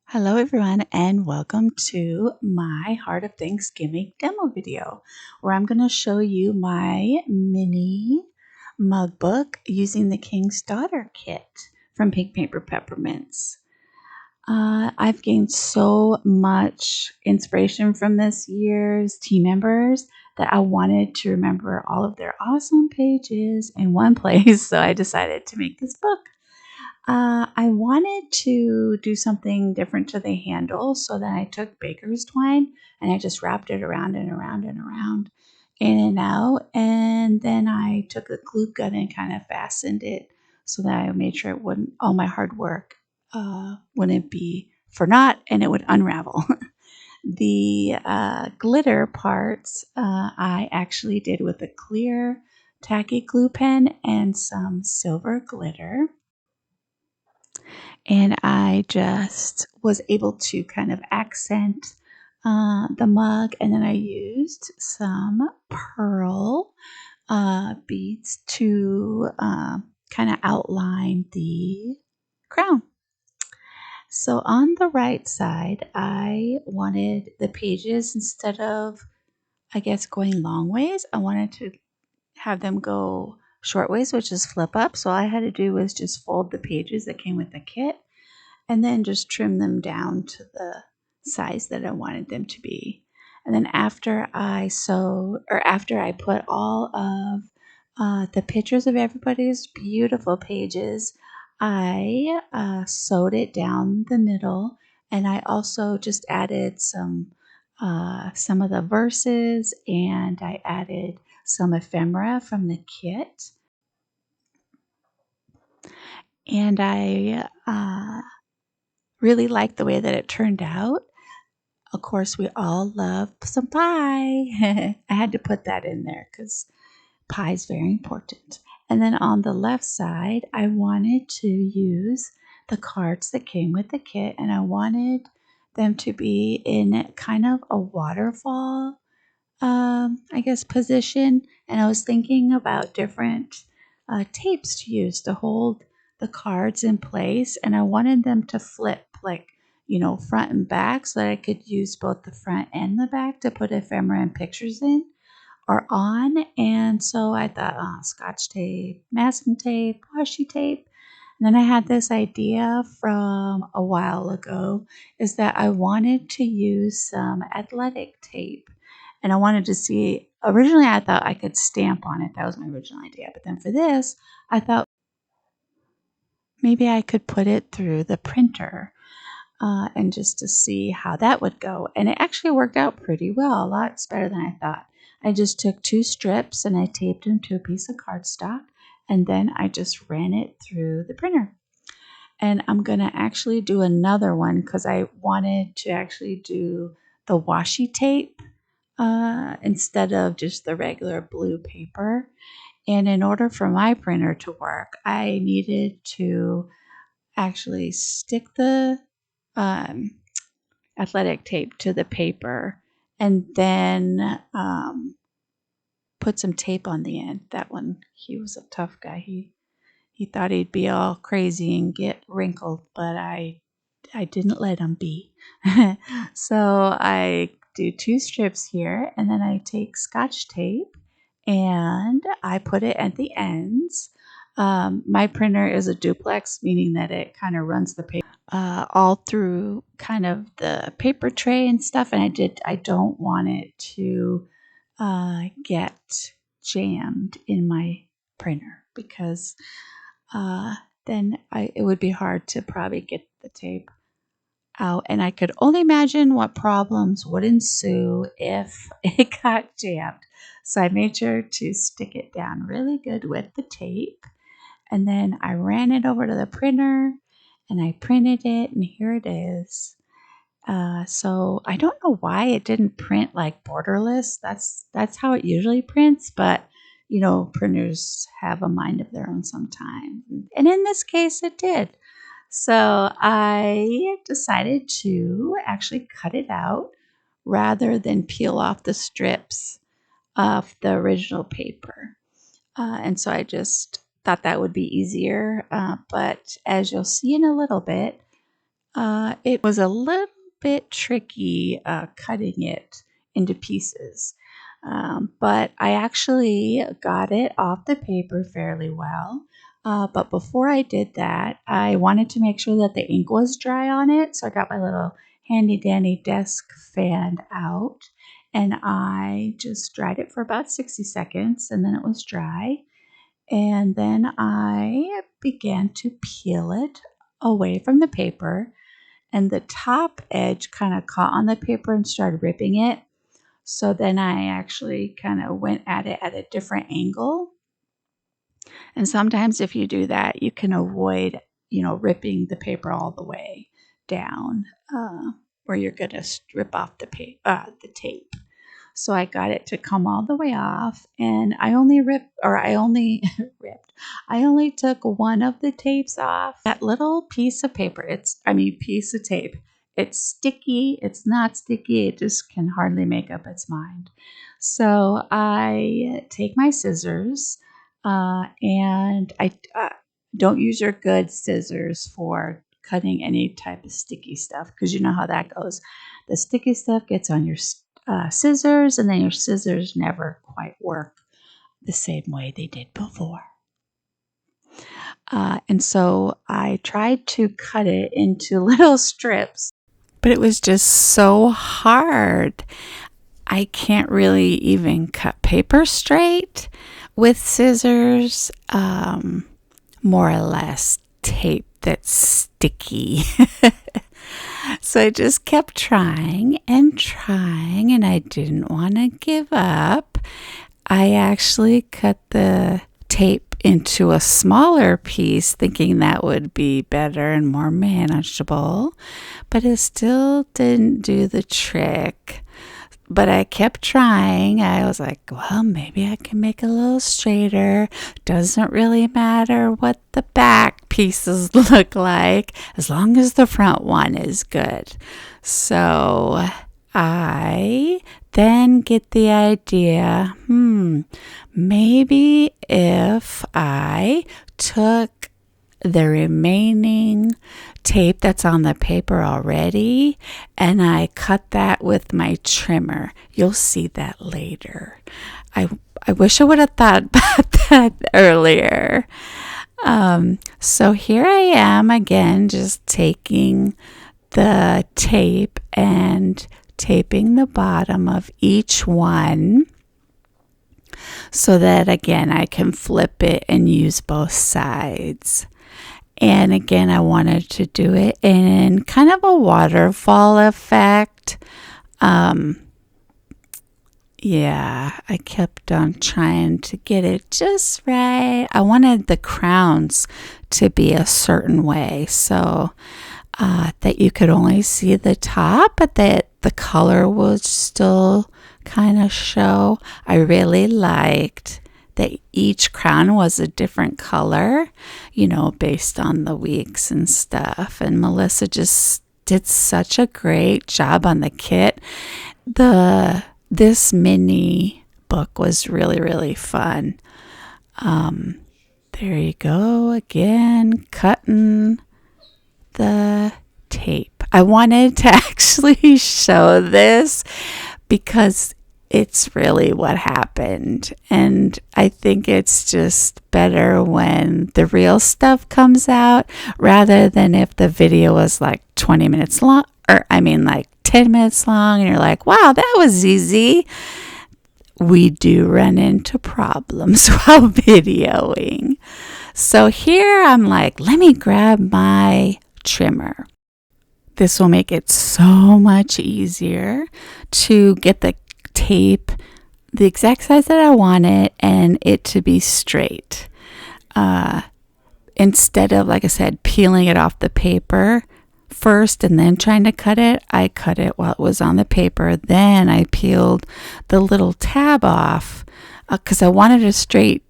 Hello everyone and welcome to my Heart of Thanksgiving demo video where I'm going to show you my mini mug book using the King's Daughter kit from Pink Paper Peppermints. I've gained so much inspiration from this year's team members that I wanted to remember all of their awesome pages in one place, so I decided to make this book. I wanted to do something different to the handle, so then I took baker's twine and I just wrapped it around and around and around, in and out, and then I took a glue gun and kind of fastened it so that I made sure it wouldn't, all my hard work wouldn't be for naught and it would unravel. The glitter parts I actually did with a clear tacky glue pen and some silver glitter. And I just was able to kind of accent the mug, and then I used some pearl beads to kind of outline the crown. So on the right side, I wanted the pages, instead of, I guess, going long ways, I wanted to have them go short ways, which is flip up. So all I had to do was just fold the pages that came with the kit and then just trim them down to the size that I wanted them to be. And then after I put all of the pictures of everybody's beautiful pages, I sewed it down the middle, and I also just added some of the verses, and I added some ephemera from the kit. And I really like the way that it turned out. Of course, we all love some pie. I had to put that in there because pie is very important. And then on the left side, I wanted to use the cards that came with the kit, and I wanted them to be in kind of a waterfall, I guess, position. And I was thinking about different tapes to use to hold the cards in place, and I wanted them to flip, like, front and back, so that I could use both the front and the back to put ephemera and pictures in or on. And so I thought, scotch tape, masking tape, washi tape. And then I had this idea from a while ago, is that I wanted to use some athletic tape. And I wanted to see, originally I thought I could stamp on it. That was my original idea. But then for this, I thought maybe I could put it through the printer, and just to see how that would go. And it actually worked out pretty well, a lot better than I thought. I just took 2 strips and I taped them to a piece of cardstock, and then I just ran it through the printer. And I'm going to actually do another one because I wanted to actually do the washi tape instead of just the regular blue paper. And in order for my printer to work, I needed to actually stick the athletic tape to the paper and then put some tape on the end. That one, he was a tough guy. He thought he'd be all crazy and get wrinkled, but I didn't let him be. So I do 2 strips here, and then I take scotch tape and I put it at the ends. My printer is a duplex, meaning that it kind of runs the paper all through kind of the paper tray and stuff, and I don't want it to get jammed in my printer, because then it would be hard to probably get the tape out, and I could only imagine what problems would ensue if it got jammed. So I made sure to stick it down really good with the tape, and then I ran it over to the printer and I printed it, and here it is. So I don't know why it didn't print like borderless. That's how it usually prints, but printers have a mind of their own sometimes. And in this case, it did. So I decided to actually cut it out rather than peel off the strips of the original paper. And so I just thought that would be easier. But as you'll see in a little bit, It was a little bit tricky cutting it into pieces, but I actually got it off the paper fairly well. But before I did that, I wanted to make sure that the ink was dry on it. So I got my little handy dandy desk fan out and I just dried it for about 60 seconds and then it was dry. And then I began to peel it away from the paper, and the top edge kind of caught on the paper and started ripping it. So then I actually kind of went at it at a different angle. And sometimes if you do that, you can avoid, ripping the paper all the way down, where you're going to strip off the tape. So I got it to come all the way off, and I only ripped. I only took one of the tapes off. That little piece of paper, piece of tape. It's sticky. It's not sticky. It just can hardly make up its mind. So I take my scissors, and I don't use your good scissors for cutting any type of sticky stuff because you know how that goes. The sticky stuff gets on your scissors, and then your scissors never quite work the same way they did before. And so I tried to cut it into little strips, but it was just so hard. I can't really even cut paper straight with scissors, more or less tape that's sticky. So I just kept trying, and I didn't want to give up. I actually cut the tape into a smaller piece, thinking that would be better and more manageable, but it still didn't do the trick. But I kept trying. I was like, well, maybe I can make it a little straighter. Doesn't really matter what the back pieces look like, as long as the front one is good. So I then get the idea, maybe if I took the remaining tape that's on the paper already and I cut that with my trimmer. You'll see that later. I wish I would have thought about that earlier. So here I am again, just taking the tape and taping the bottom of each one so that again I can flip it and use both sides. And again, I wanted to do it in kind of a waterfall effect. I kept on trying to get it just right. I wanted the crowns to be a certain way so that you could only see the top, but that the color would still kind of show. I really liked that each crown was a different color, based on the weeks and stuff. And Melissa just did such a great job on the kit. This mini book was really, really fun. There you go again, cutting the tape. I wanted to actually show this because it's really what happened. And I think it's just better when the real stuff comes out rather than if the video was like 20 minutes long, like 10 minutes long, and you're like, wow, that was easy. We do run into problems while videoing. So here I'm like, let me grab my trimmer. This will make it so much easier to get the tape the exact size that I want it and it to be straight. Instead of, like I said, peeling it off the paper first and then trying to cut it, I cut it while it was on the paper. Then I peeled the little tab off because I wanted a straight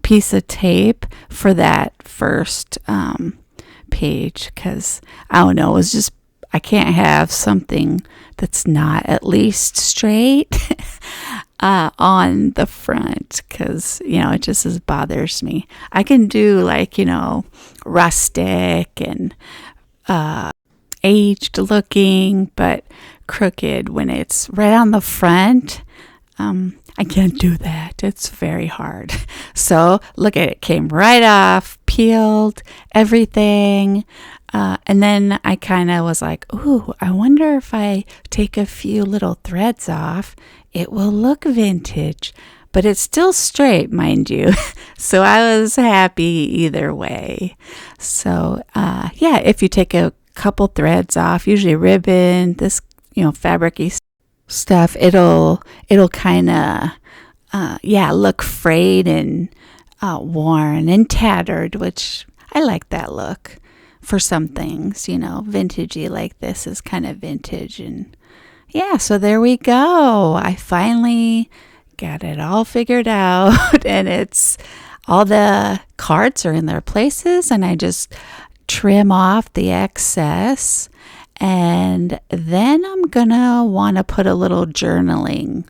piece of tape for that first page because, I don't know, it was just, I can't have something that's not at least straight on the front because, it just bothers me. I can do rustic and aged looking, but crooked when it's right on the front. I can't do that. It's very hard. So look at it, came right off, peeled, everything. And then I kind of was like, ooh, I wonder if I take a few little threads off, it will look vintage. But it's still straight, mind you. So I was happy either way. So yeah, if you take a couple threads off, usually ribbon, this, fabricy stuff, it'll kind of look frayed and worn and tattered, which I like that look for some things. Vintagey like this is kind of vintage. And yeah, so there we go. I finally got it all figured out, and it's all the cards are in their places, and I just trim off the excess. And then I'm gonna want to put a little journaling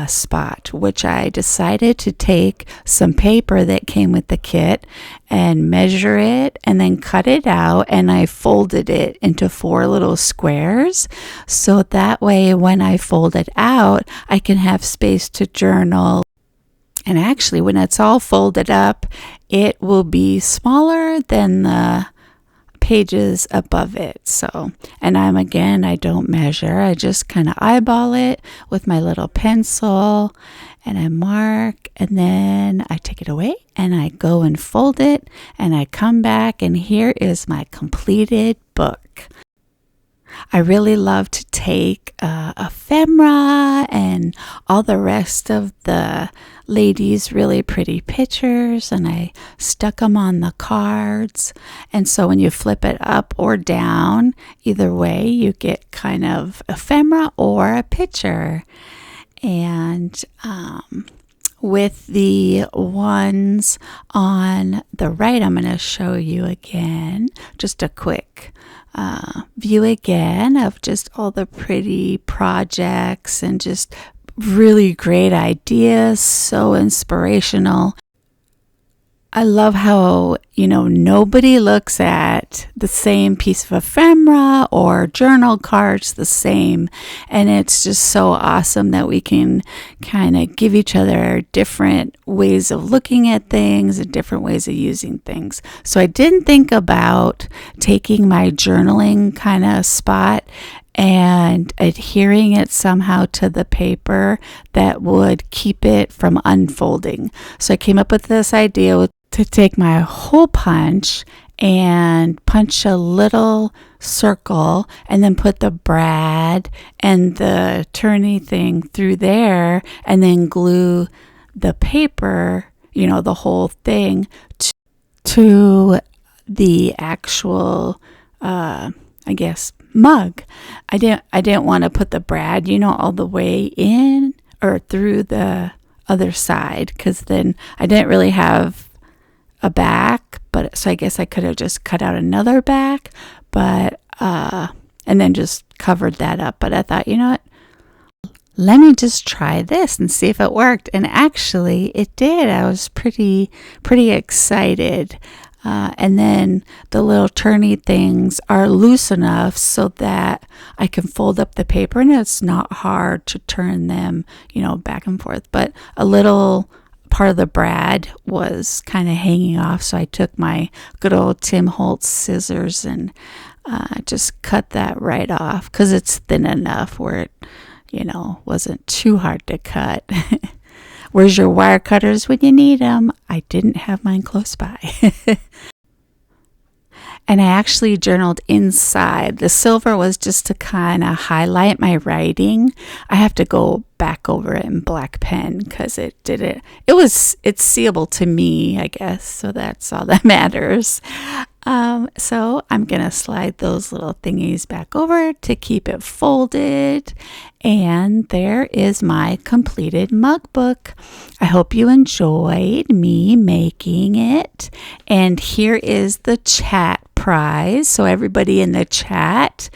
spot, which I decided to take some paper that came with the kit and measure it and then cut it out, and I folded it into 4 little squares, so that way when I fold it out I can have space to journal. And actually, when it's all folded up, it will be smaller than the pages above it. So, and I don't measure. I just kind of eyeball it with my little pencil, and I mark, and then I take it away and I go and fold it, and I come back, and here is my completed book. I really love to take ephemera and all the rest of the ladies' really pretty pictures, and I stuck them on the cards. And so when you flip it up or down, either way, you get kind of ephemera or a picture. And with the ones on the right, I'm going to show you again, just a quick view again of just all the pretty projects and just really great ideas, so inspirational. I love how, nobody looks at the same piece of ephemera or journal cards the same. And it's just so awesome that we can kind of give each other different ways of looking at things and different ways of using things. So I didn't think about taking my journaling kind of spot and adhering it somehow to the paper that would keep it from unfolding. So I came up with this idea to take my hole punch and punch a little circle and then put the brad and the turny thing through there, and then glue the paper, the whole thing to the actual mug. I didn't want to put the brad, all the way in or through the other side, because then I didn't really have a back, but so I guess I could have just cut out another back, but and then just covered that up. But I thought, what? Let me just try this and see if it worked. And actually it did. I was pretty excited. And then the little turny things are loose enough so that I can fold up the paper, and it's not hard to turn them, back and forth. But a little part of the brad was kind of hanging off, so I took my good old Tim Holtz scissors and just cut that right off, because it's thin enough where it, wasn't too hard to cut. Where's your wire cutters when you need them? I didn't have mine close by. And I actually journaled inside. The silver was just to kind of highlight my writing. I have to go back over it in black pen because it's seeable to me, I guess. So that's all that matters. So I'm going to slide those little thingies back over to keep it folded. And there is my completed mug book. I hope you enjoyed me making it. And here is the chat prize. So everybody in the chat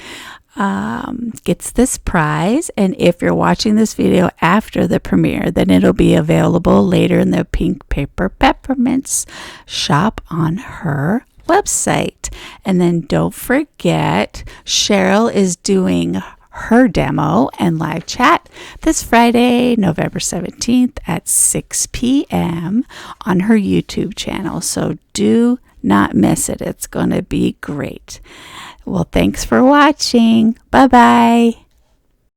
gets this prize. And if you're watching this video after the premiere, then it'll be available later in the Pink Paper Peppermints shop on her website. And then don't forget, Cheryl is doing her demo and live chat this Friday, November 17th at 6 p.m. on her YouTube channel. So do not miss it. It's going to be great. Well, thanks for watching. Bye-bye.